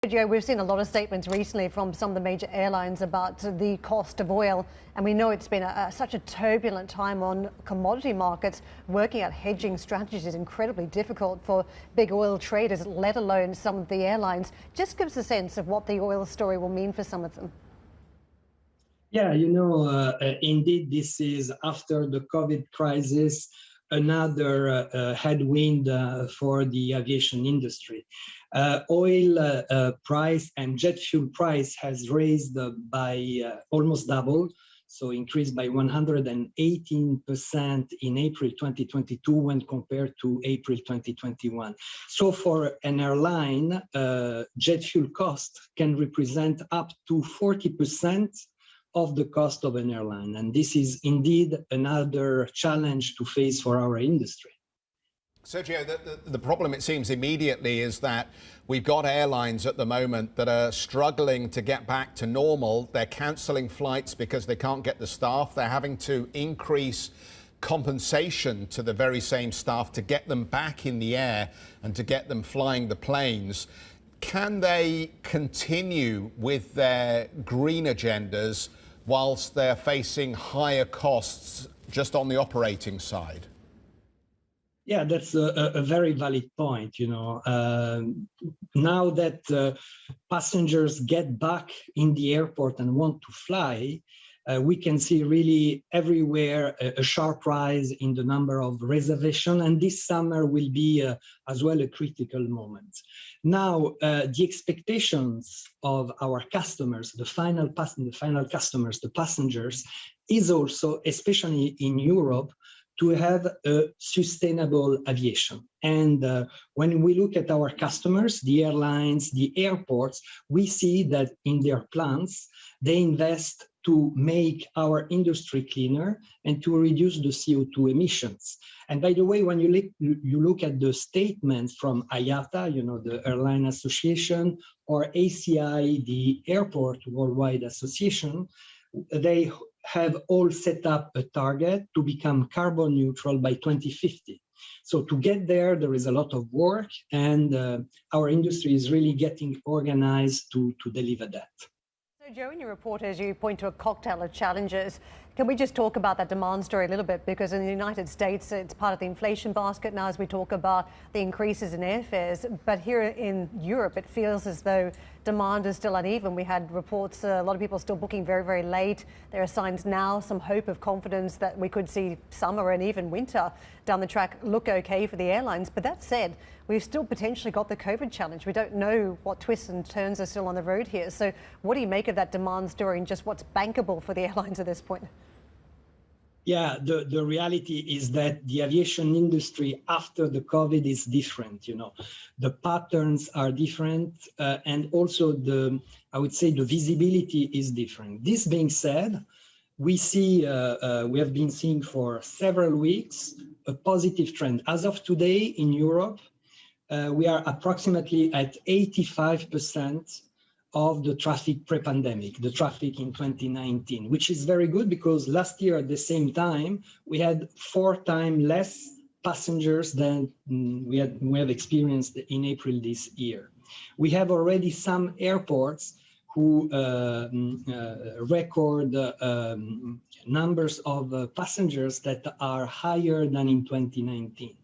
Joe, we've seen a lot of statements recently from some of the major airlines about the cost of oil, and we know it's been such a turbulent time on commodity markets. Working out hedging strategies is incredibly difficult for big oil traders, let alone some of the airlines. Just give us a sense of what the oil story will mean for some of them. Yeah, indeed, this is after the COVID crisis, another headwind for the aviation industry. Oil price and jet fuel price has raised by almost double, so increased by 118% in April 2022 when compared to April 2021. So for an airline, jet fuel cost can represent up to 40% of the cost of an airline. And this is indeed another challenge to face for our industry. Sergio, the problem, it seems, immediately is that we've got airlines at the moment that are struggling to get back to normal. They're cancelling flights because they can't get the staff. They're having to increase compensation to the very same staff to get them back in the air and to get them flying the planes. Can they continue with their green agendas whilst they're facing higher costs just on the operating side? Yeah, that's a very valid point. Now that passengers get back in the airport and want to fly, we can see really everywhere a sharp rise in the number of reservations, and this summer will be as well a critical moment. Now, the expectations of our customers, the final customers, the passengers, is also, especially in Europe, to have a sustainable aviation. And when we look at our customers, the airlines, the airports, we see that in their plans, they invest to make our industry cleaner and to reduce the CO2 emissions. And by the way, when you look at the statements from IATA, the Airline Association, or ACI, the Airport Worldwide Association, they have all set up a target to become carbon neutral by 2050. So to get there, there is a lot of work, and our industry is really getting organized to deliver that. So Joe, in your report, as you point to a cocktail of challenges, can we just talk about that demand story a little bit? Because in the United States, it's part of the inflation basket now as we talk about the increases in airfares. But here in Europe, it feels as though demand is still uneven. We had reports, a lot of people still booking very, very late. There are signs now, some hope of confidence that we could see summer and even winter down the track look okay for the airlines. But that said, we've still potentially got the COVID challenge. We don't know what twists and turns are still on the road here. So what do you make of that demand story and just what's bankable for the airlines at this point? Yeah, the reality is that the aviation industry after the COVID is different. The patterns are different, and also I would say the visibility is different. This being said, we have been seeing for several weeks a positive trend. As of today in Europe, we are approximately at 85% of the traffic pre-pandemic, the traffic in 2019, which is very good because last year at the same time, we had 4 times less passengers than we have experienced in April this year. We have already some airports who record numbers of passengers that are higher than in 2019.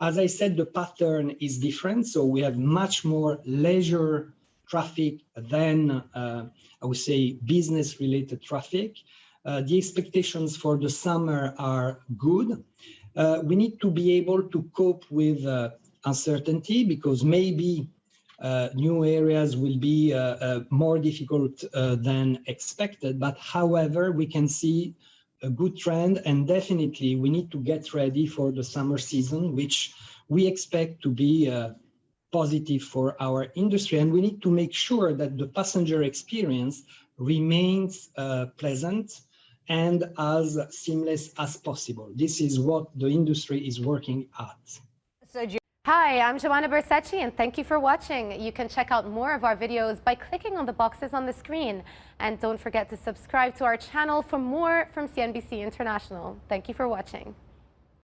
As I said, the pattern is different, so we have much more leisure traffic than, I would say, business-related traffic. The expectations for the summer are good. We need to be able to cope with uncertainty because maybe new areas will be more difficult than expected. But however, we can see a good trend, and definitely we need to get ready for the summer season, which we expect to be positive for our industry, and we need to make sure that the passenger experience remains pleasant and as seamless as possible. This is what the industry is working at. Hi, I'm Joanna Bersecci, and thank you for watching. You can check out more of our videos by clicking on the boxes on the screen. And don't forget to subscribe to our channel for more from CNBC International. Thank you for watching.